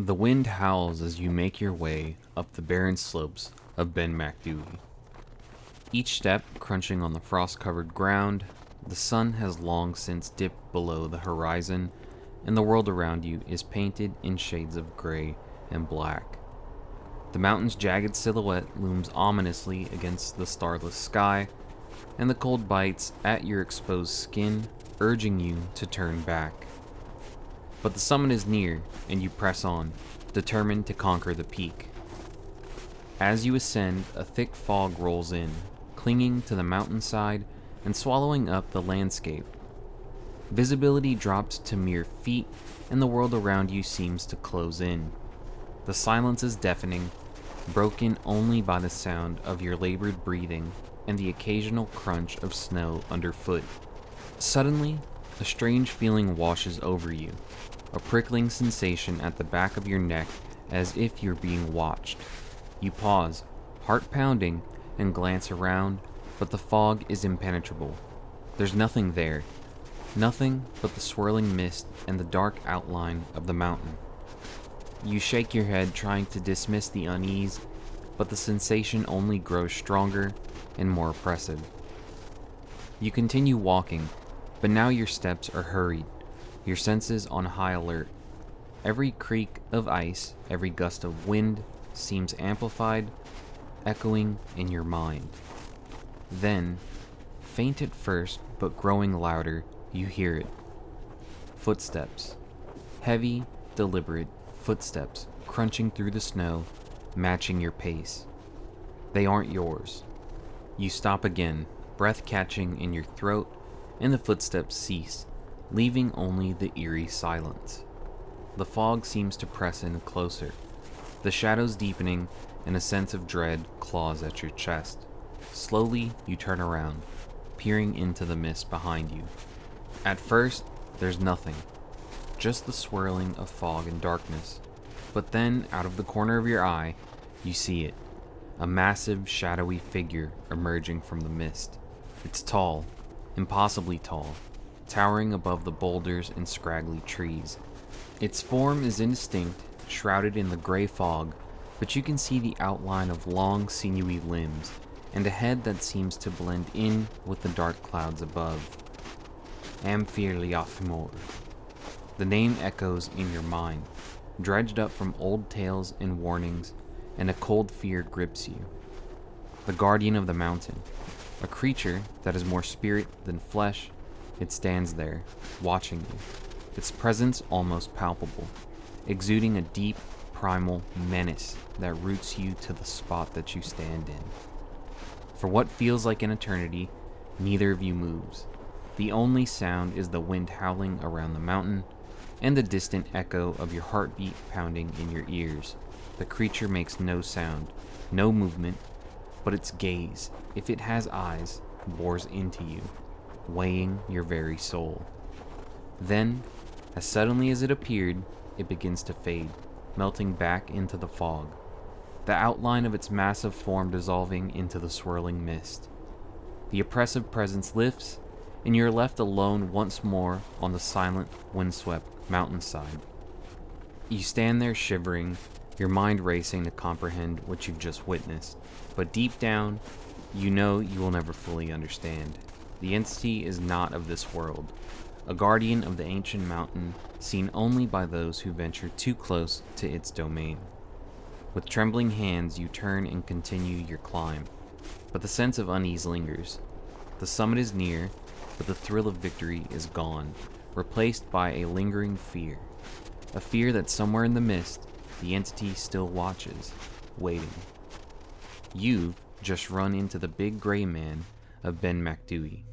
The wind howls as you make your way up the barren slopes of Ben MacDhui. Each step crunching on the frost-covered ground, the sun has long since dipped below the horizon, and the world around you is painted in shades of gray and black. The mountain's jagged silhouette looms ominously against the starless sky, and the cold bites at your exposed skin, urging you to turn back. But the summit is near, and you press on, determined to conquer the peak. As you ascend, a thick fog rolls in, clinging to the mountainside and swallowing up the landscape. Visibility drops to mere feet, and the world around you seems to close in. The silence is deafening, broken only by the sound of your labored breathing and the occasional crunch of snow underfoot. Suddenly, a strange feeling washes over you, a prickling sensation at the back of your neck as if you're being watched. You pause, heart pounding, and glance around, but the fog is impenetrable. There's nothing there. Nothing but the swirling mist and the dark outline of the mountain. You shake your head, trying to dismiss the unease, but the sensation only grows stronger and more oppressive. You continue walking, but now your steps are hurried, your senses on high alert. Every creak of ice, every gust of wind seems amplified, echoing in your mind. Then, faint at first but growing louder, you hear it. Footsteps. Heavy, deliberate footsteps crunching through the snow, matching your pace. They aren't yours. You stop again, breath catching in your throat, and the footsteps cease, leaving only the eerie silence. The fog seems to press in closer, the shadows deepening, and a sense of dread claws at your chest. Slowly, you turn around, peering into the mist behind you. At first, there's nothing, just the swirling of fog and darkness. But then, out of the corner of your eye, you see it, a massive, shadowy figure emerging from the mist. It's tall, impossibly tall, towering above the boulders and scraggly trees. Its form is indistinct, shrouded in the gray fog, but you can see the outline of long, sinewy limbs, and a head that seems to blend in with the dark clouds above. Am Fear Liath Mòr. The name echoes in your mind, dredged up from old tales and warnings, and a cold fear grips you. The guardian of the mountain, a creature that is more spirit than flesh, it stands there, watching you, its presence almost palpable, exuding a deep, primal menace that roots you to the spot that you stand in. For what feels like an eternity, neither of you moves. The only sound is the wind howling around the mountain, and the distant echo of your heartbeat pounding in your ears. The creature makes no sound, no movement, but its gaze, if it has eyes, bores into you, weighing your very soul. Then, as suddenly as it appeared, it begins to fade, melting back into the fog, the outline of its massive form dissolving into the swirling mist. The oppressive presence lifts, and you're left alone once more on the silent, windswept mountainside. You stand there shivering, your mind racing to comprehend what you've just witnessed, but deep down, you know you will never fully understand. The entity is not of this world, a guardian of the ancient mountain, seen only by those who venture too close to its domain. With trembling hands, you turn and continue your climb, but the sense of unease lingers. The summit is near, but the thrill of victory is gone, replaced by a lingering fear. A fear that somewhere in the mist, the entity still watches, waiting. You've just run into the Big Grey Man of Ben MacDhui.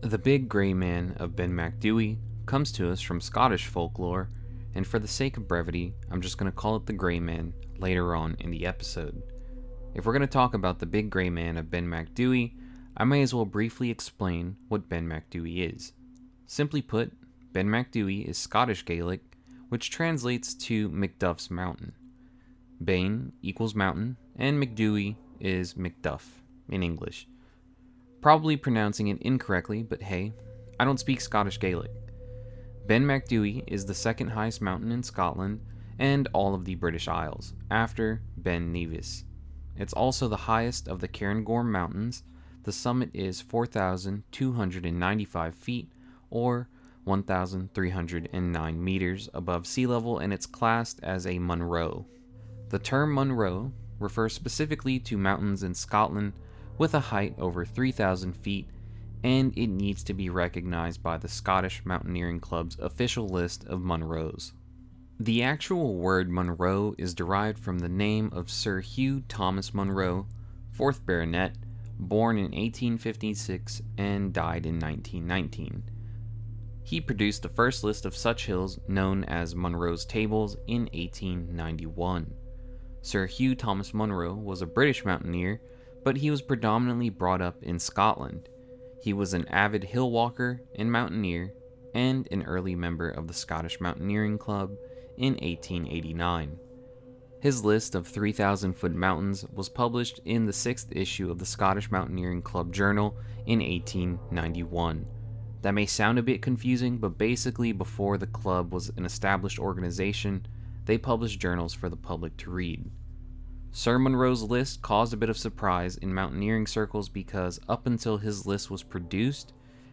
The Big Grey Man of Ben MacDhui comes to us from Scottish folklore, and for the sake of brevity, I'm just going to call it the Grey Man later on in the episode. If we're going to talk about the Big Grey Man of Ben MacDhui, I may as well briefly explain what Ben MacDhui is. Simply put, Ben MacDhui is Scottish Gaelic, which translates to Macduff's Mountain. Bain equals mountain, and MacDhui is Macduff in English. Probably pronouncing it incorrectly, but hey, I don't speak Scottish Gaelic. Ben MacDhui is the second highest mountain in Scotland and all of the British Isles, after Ben Nevis. It's also the highest of the Cairngorm Mountains. The summit is 4,295 feet, or 1,309 meters above sea level, and it's classed as a Munro. The term Munro refers specifically to mountains in Scotland with a height over 3,000 feet, and it needs to be recognized by the Scottish Mountaineering Club's official list of Munros. The actual word Munro is derived from the name of Sir Hugh Thomas Munro, 4th Baronet, born in 1856 and died in 1919. He produced the first list of such hills, known as Munro's Tables, in 1891. Sir Hugh Thomas Munro was a British mountaineer, but he was predominantly brought up in Scotland. He was an avid hill walker and mountaineer, and an early member of the Scottish Mountaineering Club in 1889. His list of 3,000-foot mountains was published in the 6th issue of the Scottish Mountaineering Club Journal in 1891. That may sound a bit confusing, but basically before the club was an established organization, they published journals for the public to read. Sir Munro's list caused a bit of surprise in mountaineering circles because up until his list was produced,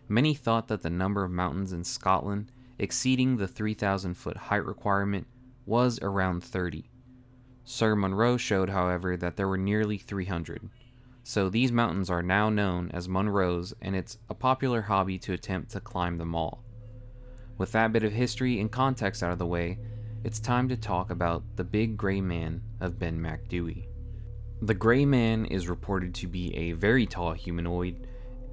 many thought that the number of mountains in Scotland exceeding the 3,000-foot height requirement was around 30. Sir Munro showed, however, that there were nearly 300. So these mountains are now known as Munros, and it's a popular hobby to attempt to climb them all. With that bit of history and context out of the way, it's time to talk about the Big Grey Man of Ben MacDhui. The Grey Man is reported to be a very tall humanoid.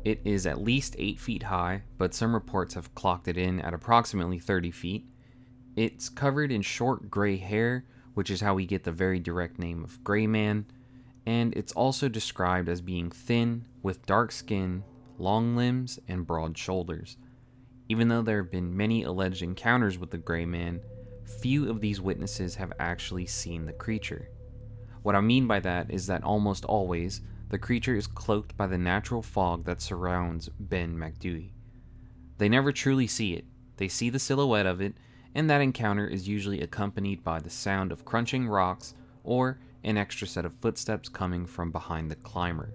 It is at least 8 feet high, but some reports have clocked it in at approximately 30 feet. It's covered in short gray hair, which is how we get the very direct name of Grey Man, and it's also described as being thin, with dark skin, long limbs, and broad shoulders. Even though there have been many alleged encounters with the Grey Man, few of these witnesses have actually seen the creature. What I mean by that is that almost always, the creature is cloaked by the natural fog that surrounds Ben MacDhui. They never truly see it. They see the silhouette of it, and that encounter is usually accompanied by the sound of crunching rocks or an extra set of footsteps coming from behind the climber.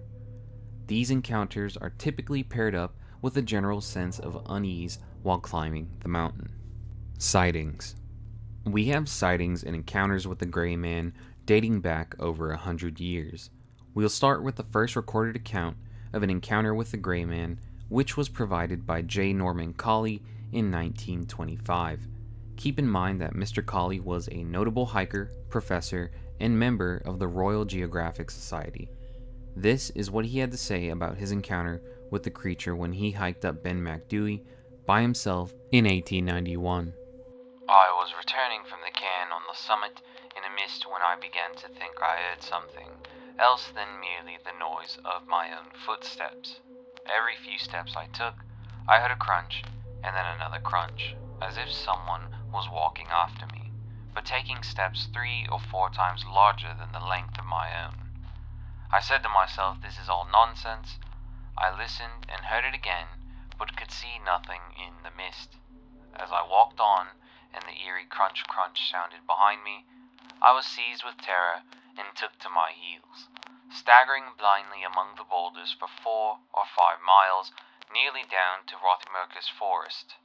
These encounters are typically paired up with a general sense of unease while climbing the mountain. Sightings. We have sightings and encounters with the Grey Man dating back over 100 years. We'll start with the first recorded account of an encounter with the Grey Man, which was provided by J. Norman Colley in 1925. Keep in mind that Mr. Colley was a notable hiker, professor, and member of the Royal Geographic Society. This is what he had to say about his encounter with the creature when he hiked up Ben MacDhui by himself in 1891. I was returning from the cairn on the summit in a mist when I began to think I heard something else than merely the noise of my own footsteps. Every few steps I took, I heard a crunch, and then another crunch, as if someone was walking after me, but taking steps 3 or 4 times larger than the length of my own. I said to myself, this is all nonsense. I listened and heard it again, but could see nothing in the mist. As I walked on, and the eerie crunch sounded behind me, I was seized with terror and took to my heels, staggering blindly among the boulders for 4 or 5 miles, nearly down to Rothiemurchus Forest.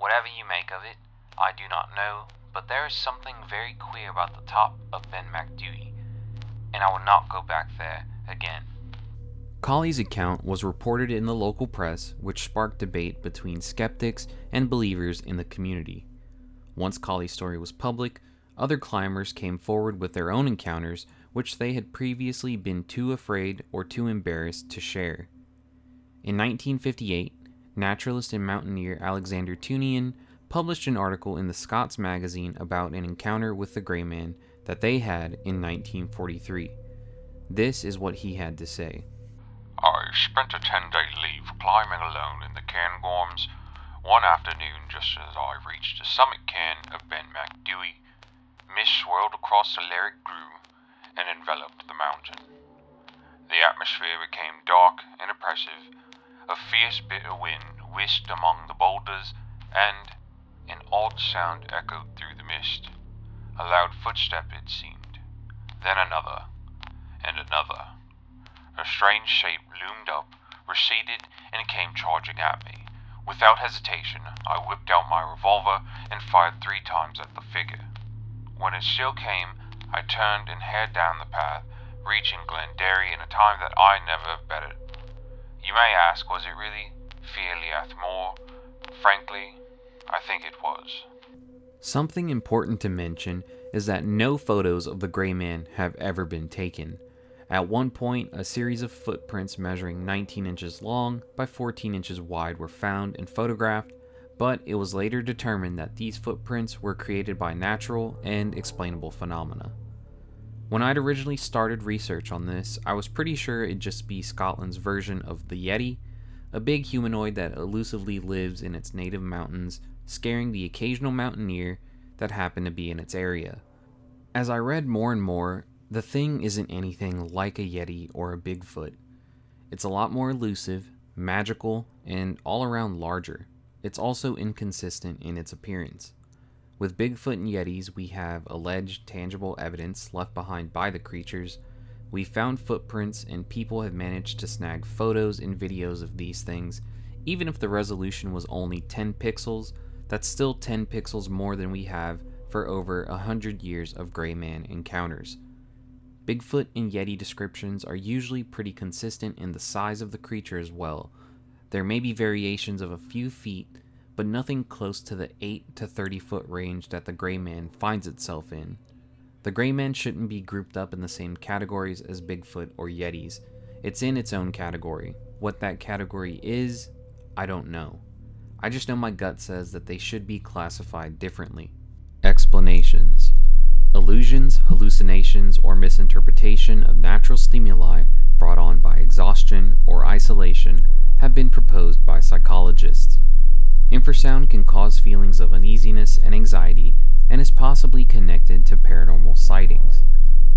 Whatever you make of it, I do not know, but there is something very queer about the top of Ben MacDhui, and I will not go back there again. Colley's account was reported in the local press, which sparked debate between skeptics and believers in the community. Once Colley's story was public, other climbers came forward with their own encounters, which they had previously been too afraid or too embarrassed to share. In 1958, naturalist and mountaineer Alexander Tunian published an article in the Scots magazine about an encounter with the Grey Man that they had in 1943. This is what he had to say. I spent a 10-day leave climbing alone in the Cairngorms. One afternoon, just as I reached the summit cairn of Ben MacDhui, mist swirled across the Lyric Grue and enveloped the mountain. The atmosphere became dark and oppressive. A fierce bitter wind whisked among the boulders, and an odd sound echoed through the mist. A loud footstep, it seemed. Then another, and another. A strange shape loomed up, receded, and came charging at me. Without hesitation, I whipped out my revolver and fired 3 times at the figure. When it still came, I turned and headed down the path, reaching Glenderry in a time that I never betted. You may ask, was it really Fear Liath Mòr? Frankly, I think it was. Something important to mention is that no photos of the Gray Man have ever been taken. At one point, a series of footprints measuring 19 inches long by 14 inches wide were found and photographed, but it was later determined that these footprints were created by natural and explainable phenomena. When I'd originally started research on this, I was pretty sure it'd just be Scotland's version of the Yeti, a big humanoid that elusively lives in its native mountains, scaring the occasional mountaineer that happened to be in its area. As I read more and more, the thing isn't anything like a Yeti or a Bigfoot. It's a lot more elusive, magical, and all around larger. It's also inconsistent in its appearance. With Bigfoot and Yetis, we have alleged tangible evidence left behind by the creatures. We found footprints, and people have managed to snag photos and videos of these things. Even if the resolution was only 10 pixels, that's still 10 pixels more than we have for over 100 years of Gray Man encounters. Bigfoot and Yeti descriptions are usually pretty consistent in the size of the creature as well. There may be variations of a few feet, but nothing close to the 8 to 30 foot range that the Gray Man finds itself in. The Gray Man shouldn't be grouped up in the same categories as Bigfoot or Yetis. It's in its own category. What that category is, I don't know. I just know my gut says that they should be classified differently. Explanations. Illusions, hallucinations, or misinterpretation of natural stimuli brought on by exhaustion or isolation have been proposed by psychologists. Infrasound can cause feelings of uneasiness and anxiety and is possibly connected to paranormal sightings.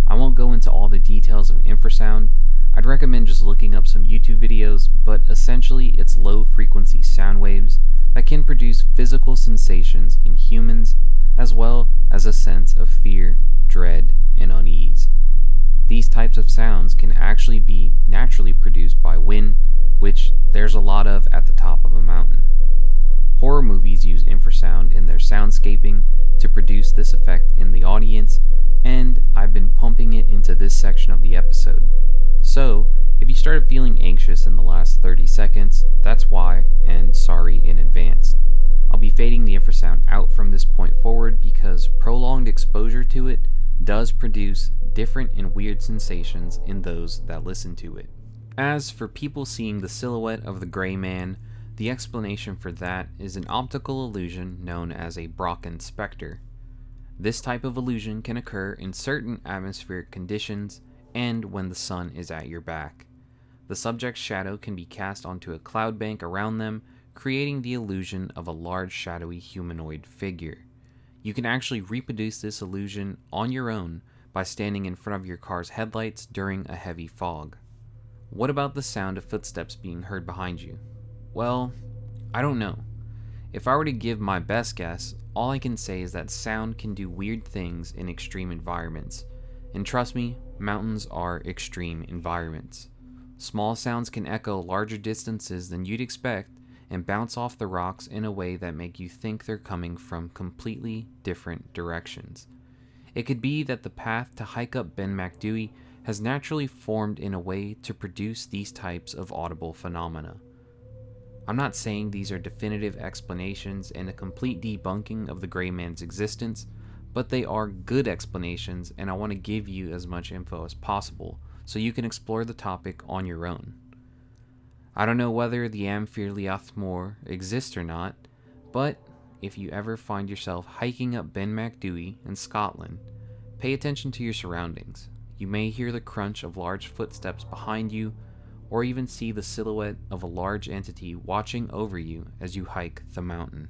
I won't go into all the details of infrasound. I'd recommend just looking up some YouTube videos, but essentially it's low-frequency sound waves that can produce physical sensations in humans as well as a sense of fear, dread, and unease. These types of sounds can actually be naturally produced by wind, which there's a lot of at the top of a mountain. Horror movies use infrasound in their soundscaping to produce this effect in the audience, and I've been pumping it into this section of the episode. So, if you started feeling anxious in the last 30 seconds, that's why, and sorry in advance. I'll be fading the infrasound out from this point forward because prolonged exposure to it does produce different and weird sensations in those that listen to it. As for people seeing the silhouette of the Gray Man, the explanation for that is an optical illusion known as a Brocken specter. This type of illusion can occur in certain atmospheric conditions and when the sun is at your back. The subject's shadow can be cast onto a cloud bank around them, creating the illusion of a large shadowy humanoid figure. You can actually reproduce this illusion on your own by standing in front of your car's headlights during a heavy fog. What about the sound of footsteps being heard behind you? Well, I don't know. If I were to give my best guess, all I can say is that sound can do weird things in extreme environments. And trust me, mountains are extreme environments. Small sounds can echo larger distances than you'd expect and bounce off the rocks in a way that make you think they're coming from completely different directions. It could be that the path to hike up Ben MacDhui has naturally formed in a way to produce these types of audible phenomena. I'm not saying these are definitive explanations and a complete debunking of the Gray Man's existence, but they are good explanations, and I want to give you as much info as possible so you can explore the topic on your own. I don't know whether the Am Fear Liath Mòr exists or not, but if you ever find yourself hiking up Ben MacDhui in Scotland, pay attention to your surroundings. You may hear the crunch of large footsteps behind you, or even see the silhouette of a large entity watching over you as you hike the mountain.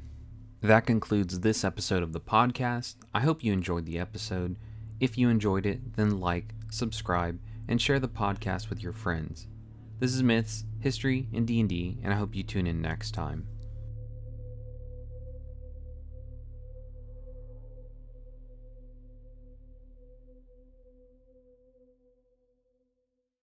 That concludes this episode of the podcast. I hope you enjoyed the episode. If you enjoyed it, then like, subscribe, and share the podcast with your friends. This is Myths, History, and D&D, and I hope you tune in next time.